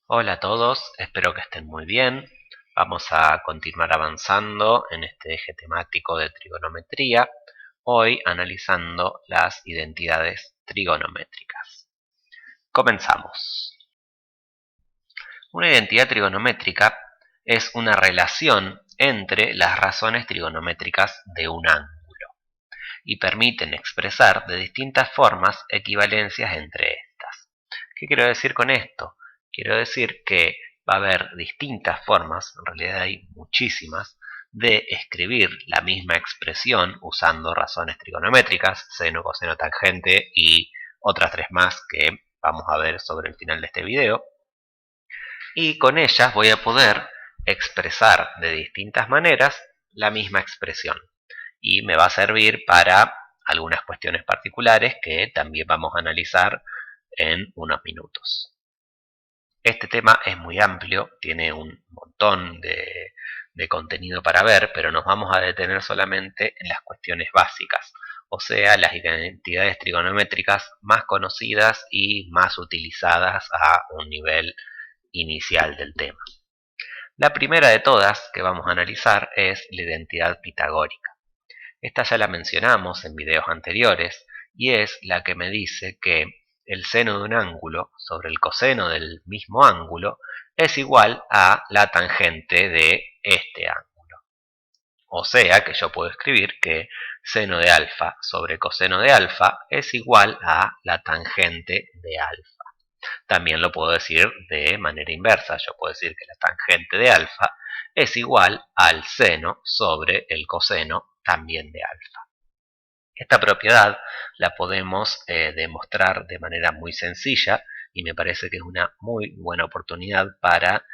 Hola a todos, espero que estén muy bien. Vamos a continuar avanzando en este eje temático de trigonometría, hoy analizando las identidades trigonométricas. Comenzamos. Una identidad trigonométrica es una relación entre las razones trigonométricas de un ángulo y permiten expresar de distintas formas equivalencias entre estas. ¿Qué quiero decir con esto? Quiero decir que va a haber distintas formas, en realidad hay muchísimas, de escribir la misma expresión usando razones trigonométricas, seno, coseno, tangente y otras tres más que vamos a ver sobre el final de este video. Y con ellas voy a poder expresar de distintas maneras la misma expresión. Y me va a servir para algunas cuestiones particulares que también vamos a analizar en unos minutos. Este tema es muy amplio, tiene un montón de contenido para ver, pero nos vamos a detener solamente en las cuestiones básicas, o sea, las identidades trigonométricas más conocidas y más utilizadas a un nivel inicial del tema. La primera de todas que vamos a analizar es la identidad pitagórica. Esta ya la mencionamos en videos anteriores y es la que me dice que el seno de un ángulo sobre el coseno del mismo ángulo es igual a la tangente de este ángulo. O sea que yo puedo escribir que seno de alfa sobre coseno de alfa es igual a la tangente de alfa. También lo puedo decir de manera inversa. Yo puedo decir que la tangente de alfa es igual al seno sobre el coseno también de alfa. Esta propiedad la podemos demostrar de manera muy sencilla y me parece que es una muy buena oportunidad para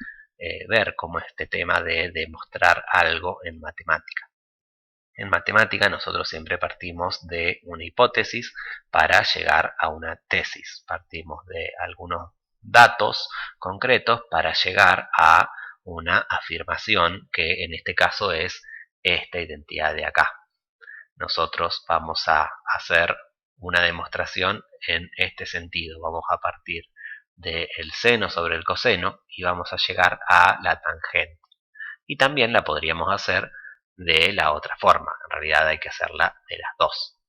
ver cómo este tema de demostrar algo en matemática. En matemática nosotros siempre partimos de una hipótesis para llegar a una tesis. Partimos de algunos datos concretos para llegar a una afirmación que en este caso es esta identidad de acá. Nosotros vamos a hacer una demostración en este sentido. Vamos a partir del seno sobre el coseno y vamos a llegar a la tangente. Y también la podríamos hacer de la otra forma. En realidad hay que hacerla de las dos.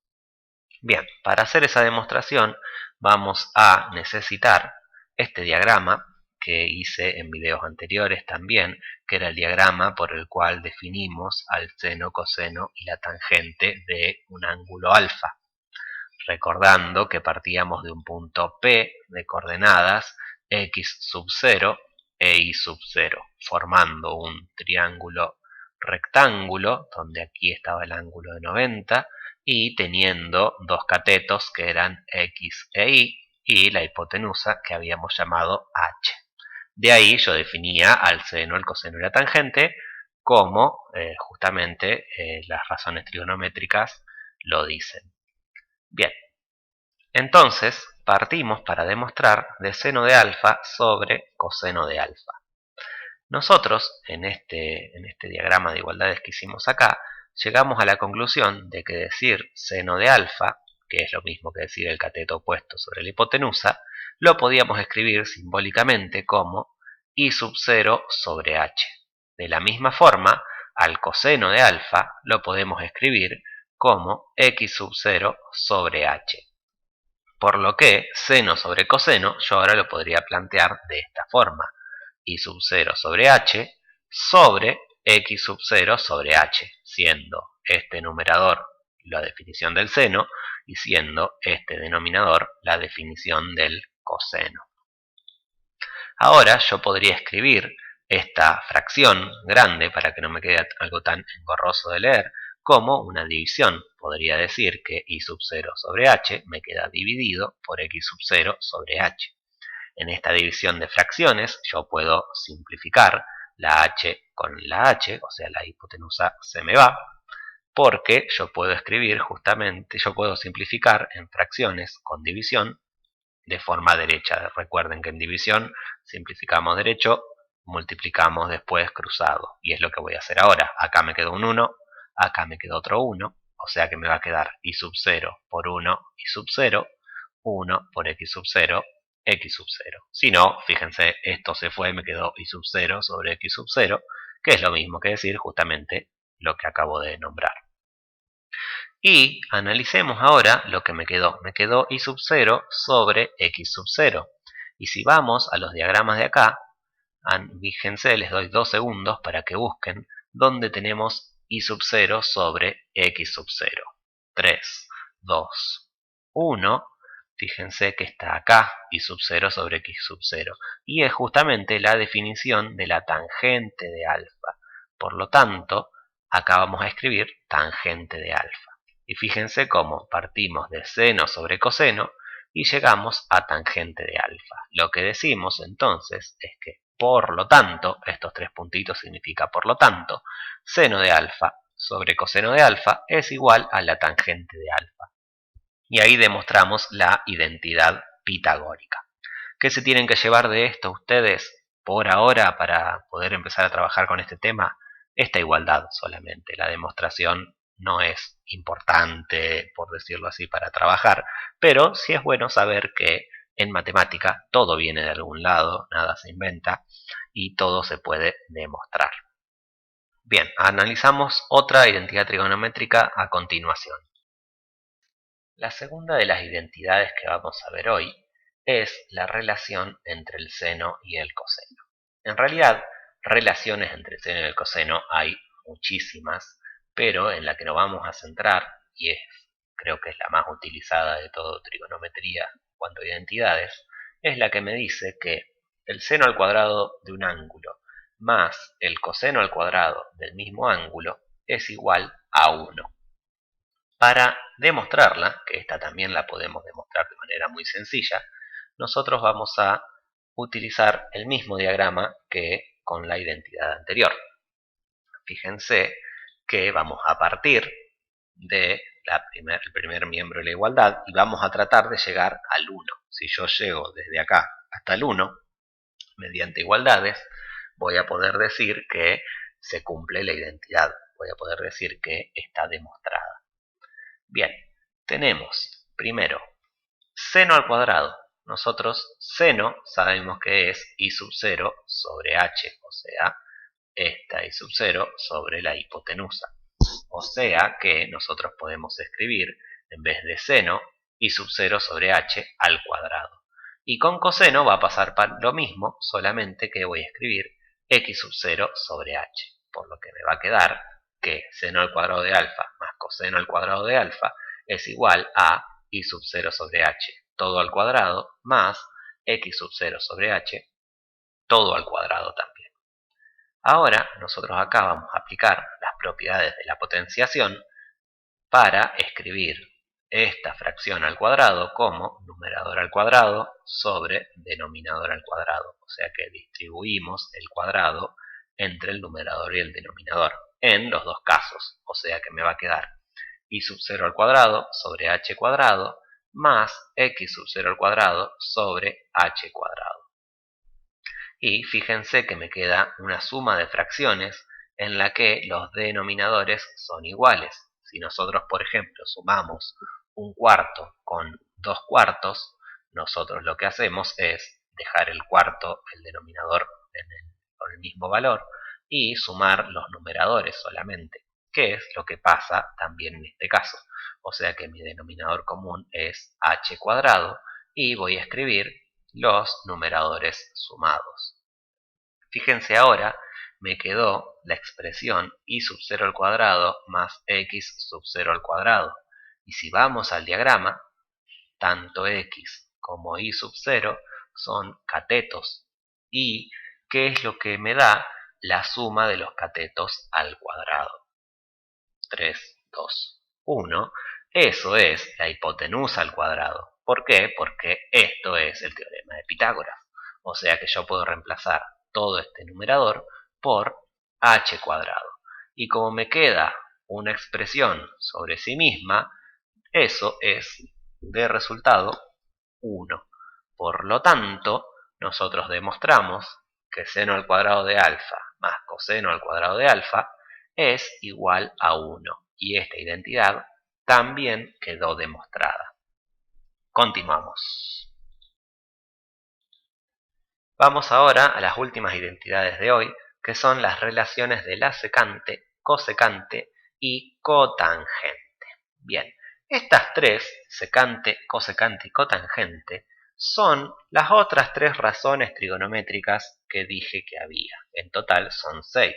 Bien, para hacer esa demostración vamos a necesitar este diagrama que hice en videos anteriores también, que era el diagrama por el cual definimos al seno, coseno y la tangente de un ángulo alfa. Recordando que partíamos de un punto P de coordenadas x sub 0 e y sub 0, formando un triángulo rectángulo, donde aquí estaba el ángulo de 90, y teniendo dos catetos que eran x e y la hipotenusa que habíamos llamado h. De ahí yo definía al seno, el coseno y la tangente como justamente las razones trigonométricas lo dicen. Bien, entonces partimos para demostrar de seno de alfa sobre coseno de alfa. Nosotros, en este diagrama de igualdades que hicimos acá, llegamos a la conclusión de que decir seno de alfa, que es lo mismo que decir el cateto opuesto sobre la hipotenusa, lo podíamos escribir simbólicamente como y sub 0 sobre h. De la misma forma, al coseno de alfa lo podemos escribir como x sub 0 sobre h. Por lo que seno sobre coseno yo ahora lo podría plantear de esta forma. Y sub 0 sobre h sobre x sub 0 sobre h, siendo este numerador la definición del seno y siendo este denominador la definición del coseno. Ahora yo podría escribir esta fracción grande, para que no me quede algo tan engorroso de leer, como una división. Podría decir que y sub 0 sobre h me queda dividido por x sub 0 sobre h. En esta división de fracciones yo puedo simplificar la h con la h, o sea la hipotenusa se me va, porque yo puedo escribir justamente, yo puedo simplificar en fracciones con división de forma derecha. Recuerden que en división simplificamos derecho, multiplicamos después cruzado, y es lo que voy a hacer ahora. Acá me quedó un 1, acá me quedó otro 1, o sea que me va a quedar y sub 0 por 1 y sub 0, 1 por x sub 0 x sub 0. Si no, fíjense, esto se fue, me quedó y sub 0 sobre x sub 0, que es lo mismo que decir justamente lo que acabo de nombrar. Y analicemos ahora lo que me quedó. Me quedó y sub 0 sobre x sub 0. Y si vamos a los diagramas de acá, fíjense, les doy 2 segundos para que busquen dónde tenemos y sub 0 sobre x sub 0. 3, 2, 1. Fíjense que está acá y sub 0 sobre x sub 0. Y es justamente la definición de la tangente de alfa. Por lo tanto, acá vamos a escribir tangente de alfa. Y fíjense cómo partimos de seno sobre coseno y llegamos a tangente de alfa. Lo que decimos entonces es que, por lo tanto, estos tres puntitos significa por lo tanto, seno de alfa sobre coseno de alfa es igual a la tangente de alfa. Y ahí demostramos la identidad pitagórica. ¿Qué se tienen que llevar de esto ustedes por ahora para poder empezar a trabajar con este tema? Esta igualdad solamente. La demostración no es importante, por decirlo así, para trabajar, pero sí es bueno saber que en matemática todo viene de algún lado, nada se inventa y todo se puede demostrar. Bien, analizamos otra identidad trigonométrica a continuación. La segunda de las identidades que vamos a ver hoy es la relación entre el seno y el coseno. En realidad, relaciones entre el seno y el coseno hay muchísimas, pero en la que nos vamos a centrar, y creo que es la más utilizada de todo trigonometría en cuanto a identidades, es la que me dice que el seno al cuadrado de un ángulo más el coseno al cuadrado del mismo ángulo es igual a 1. Para demostrarla, que esta también la podemos demostrar de manera muy sencilla, nosotros vamos a utilizar el mismo diagrama que con la identidad anterior. Fíjense que vamos a partir del primer miembro de la igualdad y vamos a tratar de llegar al 1. Si yo llego desde acá hasta el 1, mediante igualdades, voy a poder decir que se cumple la identidad, voy a poder decir que está demostrada. Bien, tenemos primero seno al cuadrado. Nosotros seno sabemos que es y sub 0 sobre h, o sea, esta y sub 0 sobre la hipotenusa. O sea que nosotros podemos escribir, en vez de seno, y sub 0 sobre h al cuadrado. Y con coseno va a pasar lo mismo, solamente que voy a escribir x sub 0 sobre h. Por lo que me va a quedar que seno al cuadrado de alfa más coseno al cuadrado de alfa es igual a y sub 0 sobre h todo al cuadrado más x sub 0 sobre h todo al cuadrado también. Ahora nosotros acá vamos a aplicar las propiedades de la potenciación para escribir esta fracción al cuadrado como numerador al cuadrado sobre denominador al cuadrado. O sea que distribuimos el cuadrado entre el numerador y el denominador en los dos casos. O sea que me va a quedar y sub 0 al cuadrado sobre h cuadrado más x sub 0 al cuadrado sobre h cuadrado. Y fíjense que me queda una suma de fracciones en la que los denominadores son iguales. Si nosotros, por ejemplo, sumamos un cuarto con 2 cuartos, nosotros lo que hacemos es dejar el cuarto, el denominador, con el mismo valor y sumar los numeradores solamente, que es lo que pasa también en este caso. O sea que mi denominador común es h cuadrado y voy a escribir los numeradores sumados. Fíjense ahora, me quedó la expresión y sub 0 al cuadrado más x sub 0 al cuadrado. Y si vamos al diagrama, tanto x como y sub 0 son catetos. ¿Y qué es lo que me da la suma de los catetos al cuadrado? 3, 2, 1. Eso es la hipotenusa al cuadrado. ¿Por qué? Porque esto es el teorema de Pitágoras. O sea que yo puedo reemplazar todo este numerador por h cuadrado. Y como me queda una expresión sobre sí misma, eso es de resultado 1. Por lo tanto, nosotros demostramos que seno al cuadrado de alfa más coseno al cuadrado de alfa es igual a 1. Y esta identidad también quedó demostrada. Continuamos. Vamos ahora a las últimas identidades de hoy, que son las relaciones de la secante, cosecante y cotangente. Bien, estas tres, secante, cosecante y cotangente, son las otras tres razones trigonométricas que dije que había. En total son 6.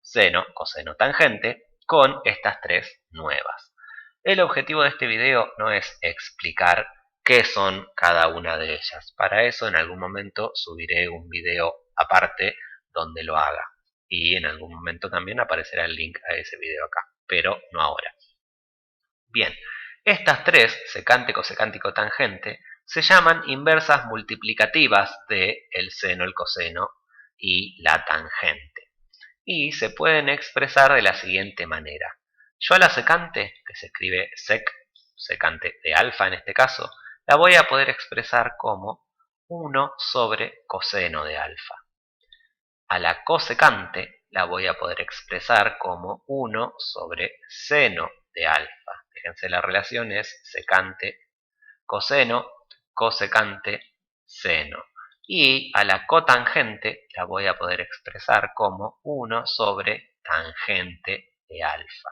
Seno, coseno, tangente, con estas tres nuevas. El objetivo de este video no es explicar qué son cada una de ellas. Para eso en algún momento subiré un video aparte donde lo haga. Y en algún momento también aparecerá el link a ese video acá, pero no ahora. Bien, estas tres, secante, cosecante y cotangente, se llaman inversas multiplicativas del seno, el coseno y la tangente. Y se pueden expresar de la siguiente manera. Yo a la secante, que se escribe secante de alfa en este caso, la voy a poder expresar como 1 sobre coseno de alfa. A la cosecante la voy a poder expresar como 1 sobre seno de alfa. Fíjense, la relación es secante, coseno, cosecante, seno. Y a la cotangente la voy a poder expresar como 1 sobre tangente de alfa.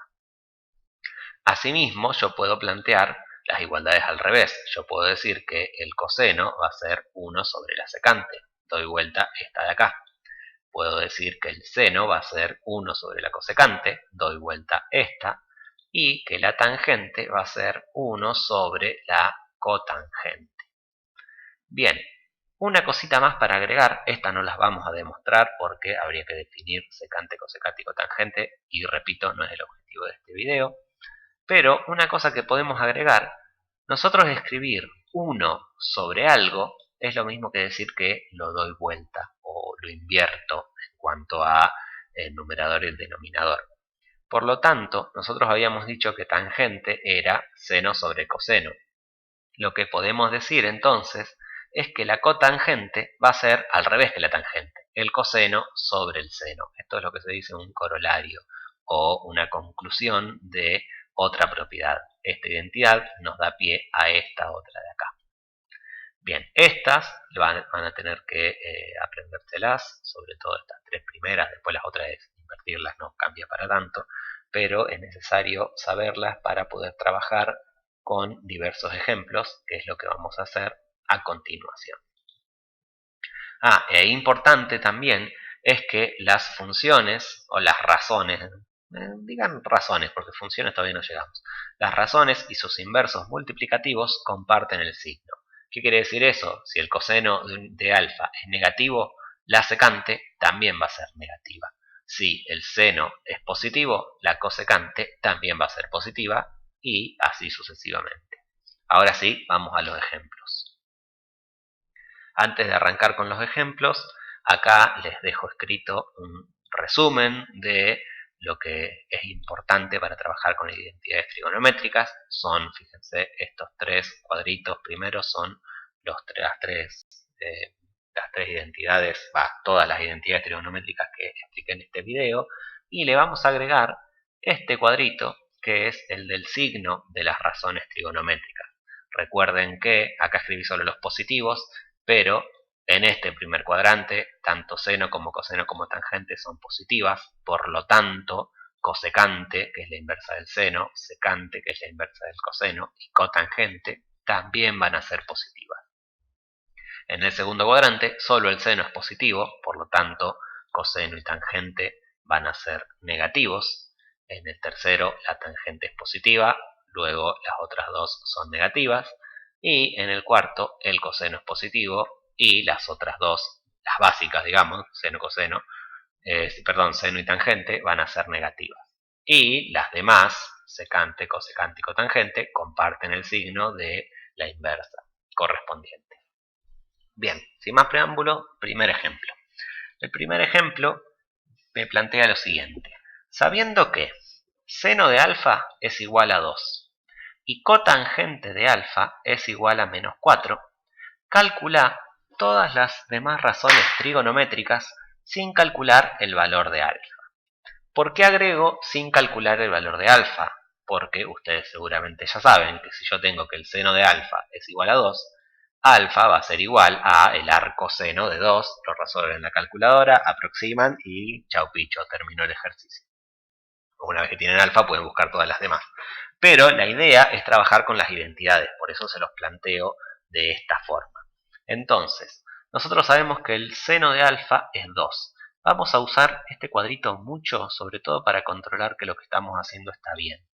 Asimismo, yo puedo plantear las igualdades al revés. Yo puedo decir que el coseno va a ser 1 sobre la secante. Doy vuelta esta de acá. Puedo decir que el seno va a ser 1 sobre la cosecante. Doy vuelta esta. Y que la tangente va a ser 1 sobre la cotangente. Bien, una cosita más para agregar. Esta no las vamos a demostrar porque habría que definir secante, cosecante y cotangente. Y repito, no es el objetivo de este video. Pero una cosa que podemos agregar, nosotros escribir 1 sobre algo es lo mismo que decir que lo doy vuelta o lo invierto en cuanto a el numerador y el denominador. Por lo tanto, nosotros habíamos dicho que tangente era seno sobre coseno. Lo que podemos decir entonces es que la cotangente va a ser al revés que la tangente, el coseno sobre el seno. Esto es lo que se dice un corolario o una conclusión de otra propiedad. Esta identidad nos da pie a esta otra de acá. Bien, estas van a tener que aprendérselas, sobre todo estas tres primeras, después las otras invertirlas no cambia para tanto, pero es necesario saberlas para poder trabajar con diversos ejemplos, que es lo que vamos a hacer a continuación. E importante también es que las funciones o las razones, digan razones porque funciones todavía no llegamos, las razones y sus inversos multiplicativos comparten el signo. ¿Qué quiere decir eso? Si el coseno de alfa es negativo, la secante también va a ser negativa. Si el seno es positivo, la cosecante también va a ser positiva y así sucesivamente. Ahora sí, vamos a los ejemplos. Antes de arrancar con los ejemplos, acá les dejo escrito un resumen de lo que es importante para trabajar con identidades trigonométricas. Son, fíjense, estos tres cuadritos primeros son las tres identidades, todas las identidades trigonométricas que expliqué en este video. Y le vamos a agregar este cuadrito que es el del signo de las razones trigonométricas. Recuerden que acá escribí solo los positivos, pero en este primer cuadrante, tanto seno como coseno como tangente son positivas, por lo tanto, cosecante, que es la inversa del seno, secante, que es la inversa del coseno, y cotangente también van a ser positivas. En el segundo cuadrante, solo el seno es positivo, por lo tanto, coseno y tangente van a ser negativos. En el tercero, la tangente es positiva, luego las otras dos son negativas. Y en el cuarto, el coseno es positivo y las otras dos, las básicas, digamos, seno, coseno, seno y tangente, van a ser negativas. Y las demás, secante, cosecante y cotangente, comparten el signo de la inversa correspondiente. Bien, sin más preámbulo, primer ejemplo. El primer ejemplo me plantea lo siguiente. Sabiendo que seno de alfa es igual a 2 y cotangente de alfa es igual a menos 4, calcula todas las demás razones trigonométricas sin calcular el valor de alfa. ¿Por qué agrego sin calcular el valor de alfa? Porque ustedes seguramente ya saben que si yo tengo que el seno de alfa es igual a 2, alfa va a ser igual a el arco seno de 2, lo resuelven en la calculadora, aproximan y chau picho, terminó el ejercicio. Una vez que tienen alfa pueden buscar todas las demás. Pero la idea es trabajar con las identidades, por eso se los planteo de esta forma. Entonces, nosotros sabemos que el seno de alfa es 2. Vamos a usar este cuadrito mucho, sobre todo para controlar que lo que estamos haciendo está bien.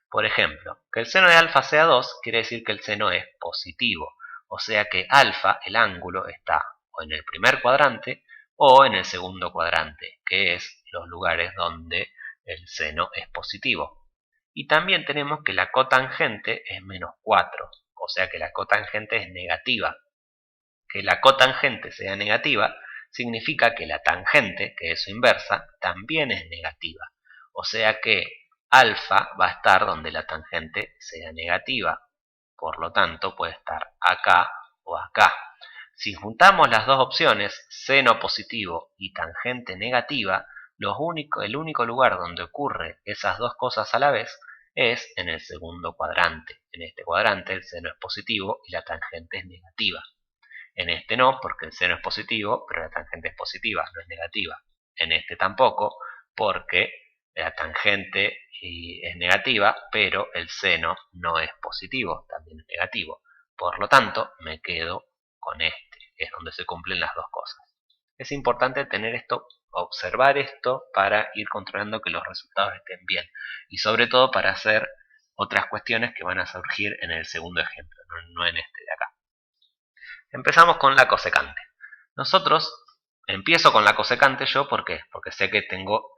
Por ejemplo, que el seno de alfa sea 2 quiere decir que el seno es positivo. O sea que alfa, el ángulo, está o en el primer cuadrante o en el segundo cuadrante, que es los lugares donde el seno es positivo. Y también tenemos que la cotangente es menos 4, o sea que la cotangente es negativa. Que la cotangente sea negativa significa que la tangente, que es su inversa, también es negativa. O sea que alfa va a estar donde la tangente sea negativa. Por lo tanto, puede estar acá o acá. Si juntamos las dos opciones, seno positivo y tangente negativa, el único lugar donde ocurre esas dos cosas a la vez es en el segundo cuadrante. En este cuadrante el seno es positivo y la tangente es negativa. En este no, porque el seno es positivo, pero la tangente es positiva, no es negativa. En este tampoco, porque la tangente es negativa, pero el seno no es positivo, también es negativo. Por lo tanto, me quedo con este, es donde se cumplen las dos cosas. Es importante tener esto, observar esto para ir controlando que los resultados estén bien y sobre todo para hacer otras cuestiones que van a surgir en el segundo ejemplo, no en este de acá. Empezamos con la cosecante. Empiezo con la cosecante yo, ¿por qué? Porque sé que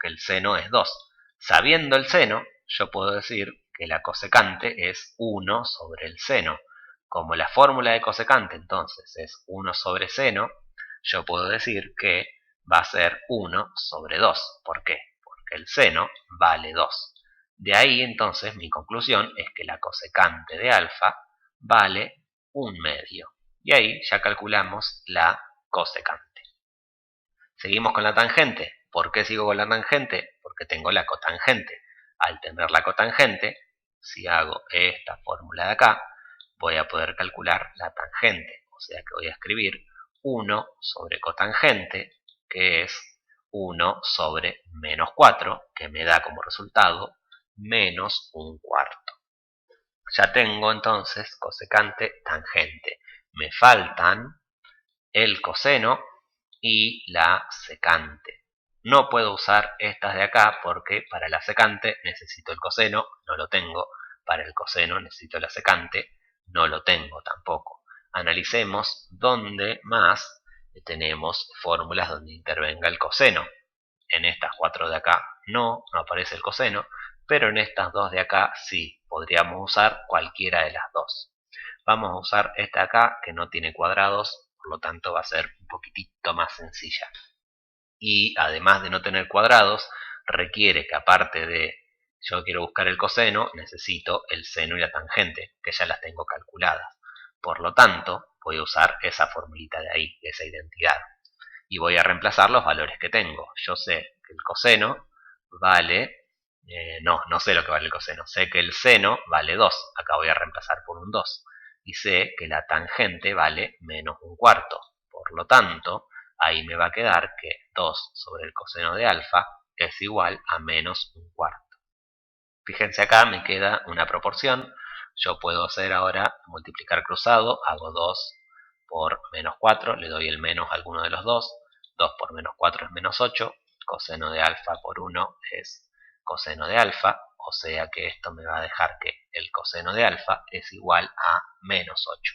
el seno es 2. Sabiendo el seno, yo puedo decir que la cosecante es 1 sobre el seno. Como la fórmula de cosecante entonces es 1 sobre seno, yo puedo decir que va a ser 1 sobre 2. ¿Por qué? Porque el seno vale 2. De ahí entonces mi conclusión es que la cosecante de alfa vale 1/2. Y ahí ya calculamos la cosecante. Seguimos con la tangente. ¿Por qué sigo con la tangente? Porque tengo la cotangente. Al tener la cotangente, si hago esta fórmula de acá, voy a poder calcular la tangente. O sea que voy a escribir 1 sobre cotangente, que es 1 sobre menos 4, que me da como resultado menos 1/4. Ya tengo entonces cosecante, tangente. Me faltan el coseno y la secante. No puedo usar estas de acá porque para la secante necesito el coseno, no lo tengo. Para el coseno necesito la secante, no lo tengo tampoco. Analicemos dónde más tenemos fórmulas donde intervenga el coseno. En estas 4 de acá no aparece el coseno, pero en estas 2 de acá sí, podríamos usar cualquiera de las dos. Vamos a usar esta acá que no tiene cuadrados, por lo tanto va a ser un poquitito más sencilla. Y además de no tener cuadrados, requiere que aparte de yo quiero buscar el coseno, necesito el seno y la tangente, que ya las tengo calculadas. Por lo tanto, voy a usar esa formulita de ahí, esa identidad. Y voy a reemplazar los valores que tengo. Yo sé que el coseno vale... no sé lo que vale el coseno. Sé que el seno vale 2. Acá voy a reemplazar por un 2. Y sé que la tangente vale menos 1/4. Por lo tanto, ahí me va a quedar que 2 sobre el coseno de alfa es igual a menos 1/4. Fíjense acá me queda una proporción. Yo puedo hacer ahora multiplicar cruzado. Hago 2 por menos 4. Le doy el menos a alguno de los dos. 2 por menos 4 es menos 8. Coseno de alfa por 1 es coseno de alfa. O sea que esto me va a dejar que el coseno de alfa es igual a menos 8.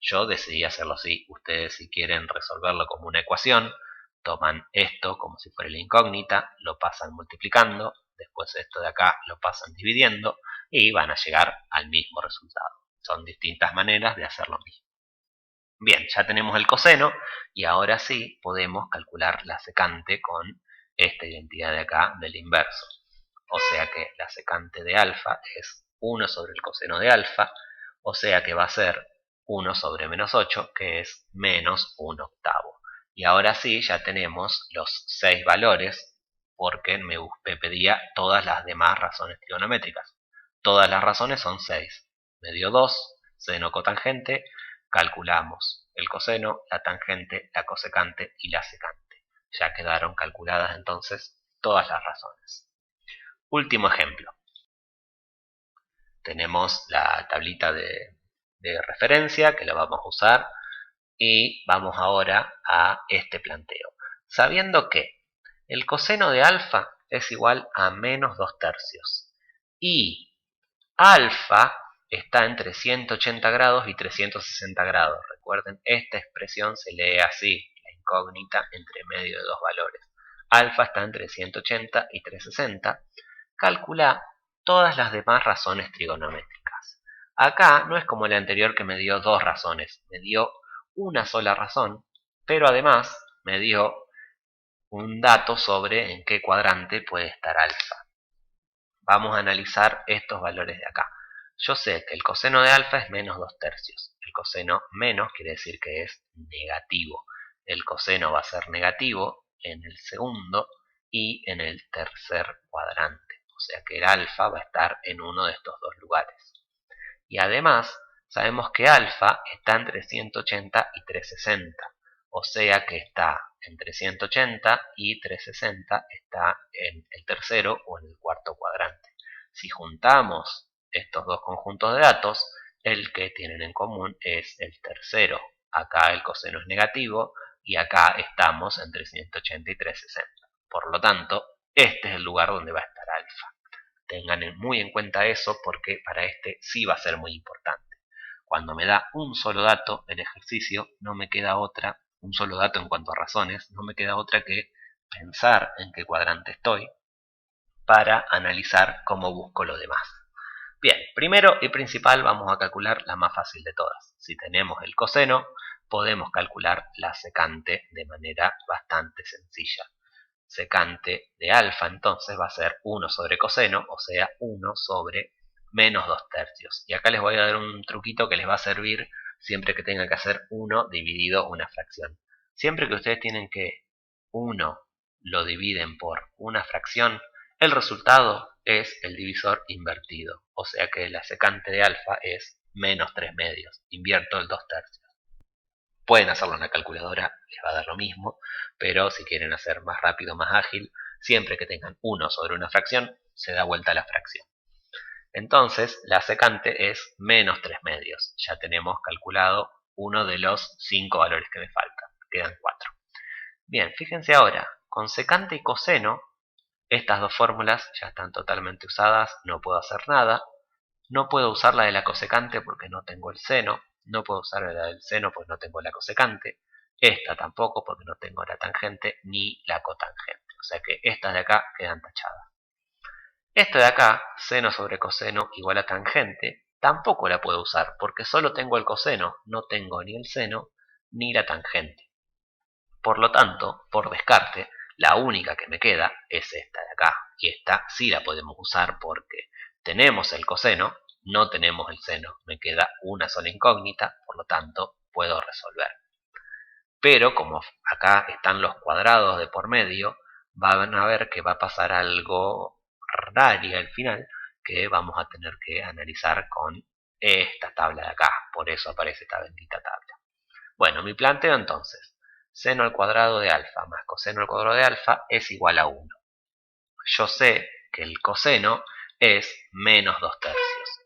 Yo decidí hacerlo así. Ustedes si quieren resolverlo como una ecuación, toman esto como si fuera la incógnita, lo pasan multiplicando, después esto de acá lo pasan dividiendo y van a llegar al mismo resultado. Son distintas maneras de hacer lo mismo. Bien, ya tenemos el coseno y ahora sí podemos calcular la secante con esta identidad de acá del inverso. O sea que la secante de alfa es 1 sobre el coseno de alfa, o sea que va a ser 1 sobre menos 8, que es menos 1/8. Y ahora sí, ya tenemos los 6 valores, porque me pedía todas las demás razones trigonométricas. Todas las razones son 6. Me dio 2, seno cotangente, calculamos el coseno, la tangente, la cosecante y la secante. Ya quedaron calculadas entonces todas las razones. Último ejemplo. Tenemos la tablita de referencia que la vamos a usar y vamos ahora a este planteo. Sabiendo que el coseno de alfa es igual a menos 2/3 y alfa está entre 180 grados y 360 grados. Recuerden, esta expresión se lee así, la incógnita entre medio de dos valores. Alfa está entre 180 y 360. Calcula todas las demás razones trigonométricas. Acá no es como el anterior que me dio dos razones, me dio una sola razón, pero además me dio un dato sobre en qué cuadrante puede estar alfa. Vamos a analizar estos valores de acá. Yo sé que el coseno de alfa es menos 2/3. El coseno menos quiere decir que es negativo. El coseno va a ser negativo en el segundo y en el tercer cuadrante. O sea que el alfa va a estar en uno de estos dos lugares. Y además sabemos que alfa está entre 180 y 360. O sea que está entre 180 y 360 está en el tercero o en el cuarto cuadrante. Si juntamos estos dos conjuntos de datos, el que tienen en común es el tercero. Acá el coseno es negativo y acá estamos entre 180 y 360. Por lo tanto, este es el lugar donde va a estar alfa. Tengan muy en cuenta eso porque para este sí va a ser muy importante. Cuando me da un solo dato el ejercicio, no me queda otra, un solo dato en cuanto a razones, no me queda otra que pensar en qué cuadrante estoy para analizar cómo busco lo demás. Bien, primero y principal vamos a calcular la más fácil de todas. Si tenemos el coseno, podemos calcular la secante de manera bastante sencilla. Secante de alfa entonces va a ser 1 sobre coseno, o sea 1 sobre menos 2/3. Y acá les voy a dar un truquito que les va a servir siempre que tengan que hacer 1 dividido una fracción. Siempre que ustedes tienen que 1 lo dividen por una fracción, el resultado es el divisor invertido. O sea que la secante de alfa es menos 3/2. Invierto el 2/3. Pueden hacerlo en la calculadora, les va a dar lo mismo, pero si quieren hacer más rápido, más ágil, siempre que tengan 1 sobre una fracción, se da vuelta la fracción. Entonces, la secante es menos 3/2. Ya tenemos calculado uno de los 5 valores que me faltan. Quedan 4. Bien, fíjense ahora, con secante y coseno, estas dos fórmulas ya están totalmente usadas, no puedo hacer nada. No puedo usar la de la cosecante porque no tengo el seno. No puedo usar la del seno porque no tengo la cosecante. Esta tampoco porque no tengo la tangente ni la cotangente. O sea que estas de acá quedan tachadas. Esta de acá, seno sobre coseno igual a tangente, tampoco la puedo usar porque solo tengo el coseno, no tengo ni el seno ni la tangente. Por lo tanto, por descarte, la única que me queda es esta de acá. Y esta sí la podemos usar porque tenemos el coseno, no tenemos el seno. Me queda una sola incógnita, por lo tanto puedo resolver. Pero como acá están los cuadrados de por medio, van a ver que va a pasar algo raro al final que vamos a tener que analizar con esta tabla de acá. Por eso aparece esta bendita tabla. Bueno, mi planteo entonces. Seno al cuadrado de alfa más coseno al cuadrado de alfa es igual a 1. Yo sé que el coseno es menos 2/3.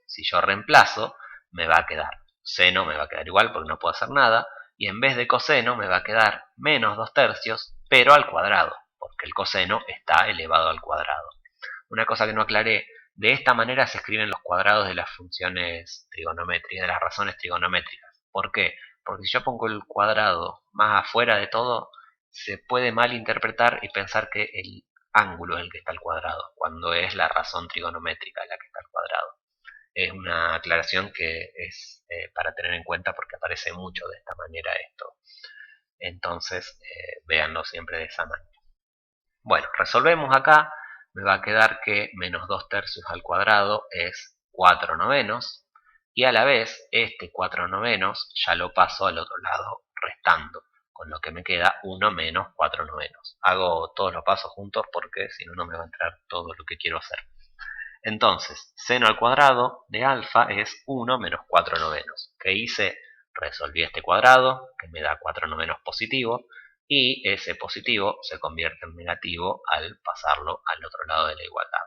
Si yo reemplazo, me va a quedar seno, me va a quedar igual porque no puedo hacer nada, y en vez de coseno me va a quedar menos 2/3, pero al cuadrado, porque el coseno está elevado al cuadrado. Una cosa que no aclaré, de esta manera se escriben los cuadrados de las funciones trigonométricas, de las razones trigonométricas. ¿Por qué? Porque si yo pongo el cuadrado más afuera de todo, se puede malinterpretar y pensar que el ángulo es el que está al cuadrado, cuando es la razón trigonométrica la que está al cuadrado. Es una aclaración que es para tener en cuenta porque aparece mucho de esta manera esto. Entonces, véanlo siempre de esa manera. Bueno, resolvemos acá. Me va a quedar que menos 2/3 al cuadrado es 4/9. Y a la vez, este 4/9 ya lo paso al otro lado restando. Con lo que me queda 1 menos 4/9. Hago todos los pasos juntos porque si no, no me va a entrar todo lo que quiero hacer. Entonces, seno al cuadrado de alfa es 1 menos 4/9. ¿Qué hice? resolví este cuadrado, que me da 4 novenos positivo, y ese positivo se convierte en negativo al pasarlo al otro lado de la igualdad.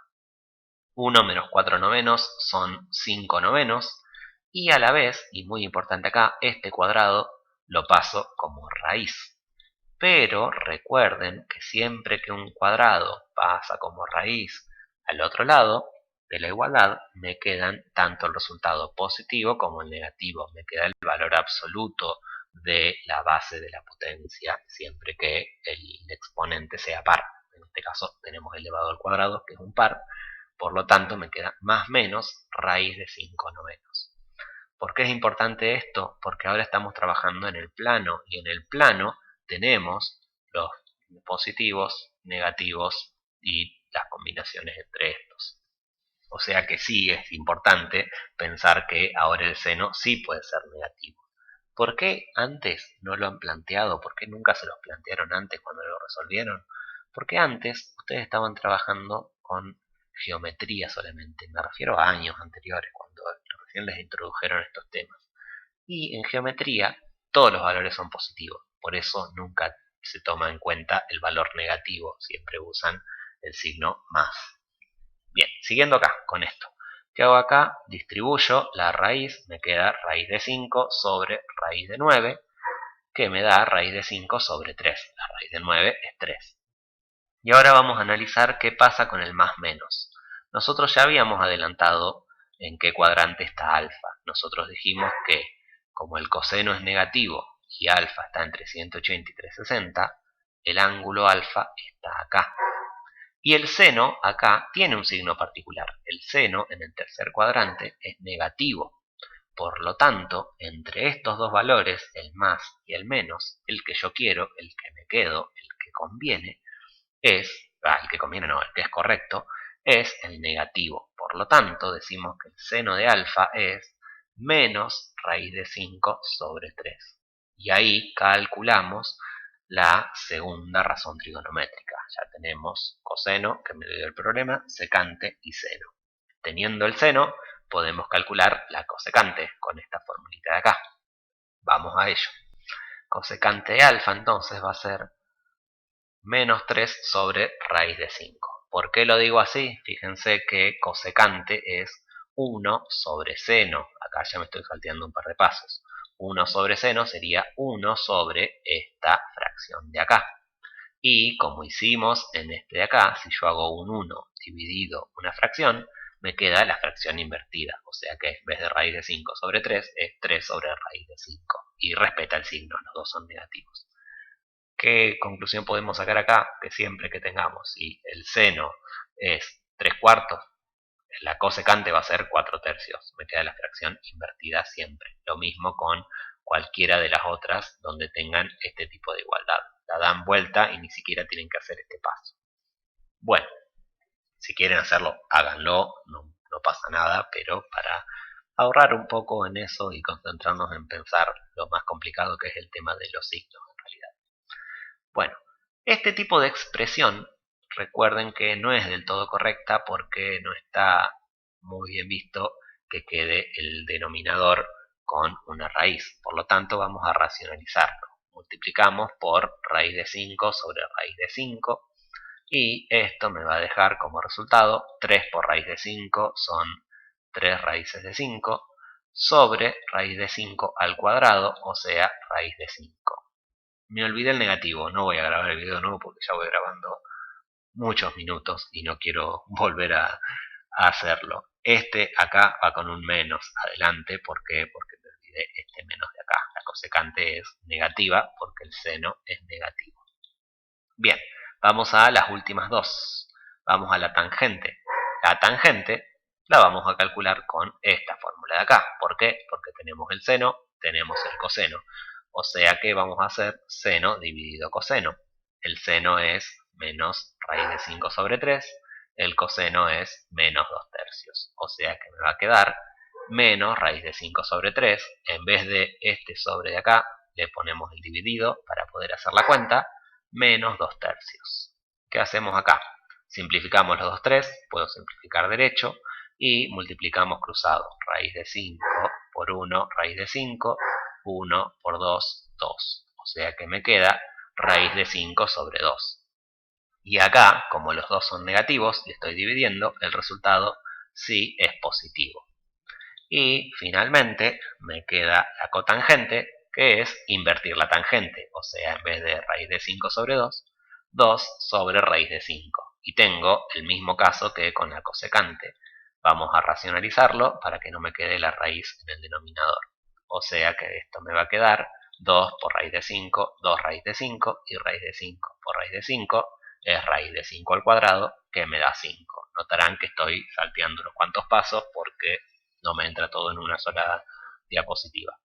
1 menos 4 novenos son 5 novenos, y a la vez, y muy importante acá, este cuadrado lo paso como raíz. Pero recuerden que siempre que un cuadrado pasa como raíz al otro lado de la igualdad, me quedan tanto el resultado positivo como el negativo. Me queda el valor absoluto de la base de la potencia, siempre que el exponente sea par. En este caso tenemos elevado al cuadrado, que es un par. Por lo tanto, me queda más menos raíz de 5 novenos. ¿Por qué es importante esto? Porque ahora estamos trabajando en el plano, y en el plano tenemos los positivos, negativos y las combinaciones entre estos. O sea que sí es importante pensar que ahora el seno sí puede ser negativo. ¿Por qué antes no lo han planteado? ¿Por qué nunca se los plantearon antes cuando lo resolvieron? Porque antes ustedes estaban trabajando con geometría solamente. Me refiero a años anteriores, cuando recién les introdujeron estos temas. Y en geometría todos los valores son positivos. Por eso nunca se toma en cuenta el valor negativo. Siempre usan el signo más. Bien, siguiendo acá con esto. ¿Qué hago acá? Distribuyo la raíz, me queda raíz de 5 sobre raíz de 9, que me da raíz de 5 sobre 3. La raíz de 9 es 3. Y ahora vamos a analizar qué pasa con el más menos. Nosotros ya habíamos adelantado en qué cuadrante está alfa. Nosotros dijimos que como el coseno es negativo y alfa está entre 180 y 360, el ángulo alfa está acá. Y el seno acá tiene un signo particular. El seno en el tercer cuadrante es negativo. Por lo tanto, entre estos dos valores, el más y el menos, el que yo quiero, el que me quedo, el que conviene, el que conviene no, el que es correcto, es el negativo. Por lo tanto, decimos que el seno de alfa es menos raíz de 5 sobre 3. Y ahí calculamos la segunda razón trigonométrica. Ya tenemos coseno, que me dio el problema, secante y seno. Teniendo el seno, podemos calcular la cosecante con esta formulita de acá. Vamos a ello. Cosecante de alfa entonces va a ser menos 3 sobre raíz de 5. ¿Por qué lo digo así? Fíjense que cosecante es 1 sobre seno. Acá ya me estoy salteando un par de pasos. 1 sobre seno sería 1 sobre esta fracción de acá. Y como hicimos en este de acá, si yo hago un 1 dividido una fracción, me queda la fracción invertida. O sea que en vez de raíz de 5 sobre 3, es 3 sobre raíz de 5. Y respeta el signo, los dos son negativos. ¿Qué conclusión podemos sacar acá? Que siempre que tengamos, si el seno es 3 cuartos, la cosecante va a ser 4 tercios. Me queda la fracción invertida siempre. Lo mismo con cualquiera de las otras donde tengan este tipo de igualdad. La dan vuelta y ni siquiera tienen que hacer este paso. Bueno, si quieren hacerlo, háganlo, no pasa nada, pero para ahorrar un poco en eso y concentrarnos en pensar lo más complicado que es el tema de los signos en realidad. Bueno, este tipo de expresión, recuerden que no es del todo correcta porque no está muy bien visto que quede el denominador con una raíz. Por lo tanto, vamos a racionalizarlo. Multiplicamos por raíz de 5 sobre raíz de 5 y esto me va a dejar como resultado 3 por raíz de 5 son 3 raíces de 5 sobre raíz de 5 al cuadrado, o sea, raíz de 5. Me olvidé el negativo, no voy a grabar el video de nuevo porque ya voy grabando muchos minutos y no quiero volver a hacerlo. Este acá va con un menos adelante, ¿por qué? Porque me olvidé este menos de acá. La cosecante es negativa porque el seno es negativo. Bien, vamos a las últimas dos. Vamos a la tangente. La tangente la vamos a calcular con esta fórmula de acá. ¿Por qué? Porque tenemos el seno, tenemos el coseno. O sea que vamos a hacer seno dividido coseno. El seno es menos raíz de 5 sobre 3. El coseno es menos 2 tercios. O sea que me va a quedar menos raíz de 5 sobre 3. En vez de este sobre de acá, le ponemos el dividido para poder hacer la cuenta. Menos 2 tercios. ¿Qué hacemos acá? Simplificamos los 2 3, puedo simplificar derecho y multiplicamos cruzado. Raíz de 5 por 1, raíz de 5 1 por 2, 2. O sea que me queda raíz de 5 sobre 2. Y acá, como los dos son negativos y estoy dividiendo, el resultado sí es positivo. Y finalmente me queda la cotangente, que es invertir la tangente. O sea, en vez de raíz de 5 sobre 2, 2 sobre raíz de 5. Y tengo el mismo caso que con la cosecante. Vamos a racionalizarlo para que no me quede la raíz en el denominador. O sea que esto me va a quedar 2 por raíz de 5, 2 raíz de 5 y raíz de 5 por raíz de 5 es raíz de 5 al cuadrado, que me da 5. Notarán que estoy salteando unos cuantos pasos porque no me entra todo en una sola diapositiva.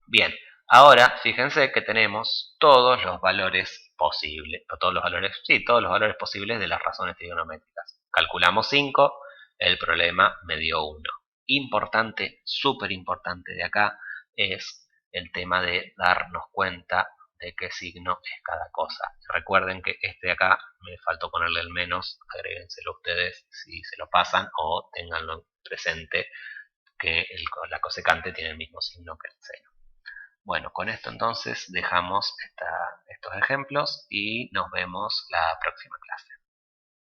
Bien, ahora fíjense que tenemos todos los valores posibles, todos los valores posibles de las razones trigonométricas. Calculamos 5, el problema me dio 1. Importante, súper importante de acá, es el tema de darnos cuenta de qué signo es cada cosa. Recuerden que este de acá me faltó ponerle el menos, agréguenselo ustedes si se lo pasan o tenganlo presente que la cosecante tiene el mismo signo que el seno. Bueno, con esto entonces dejamos estos ejemplos y nos vemos la próxima clase.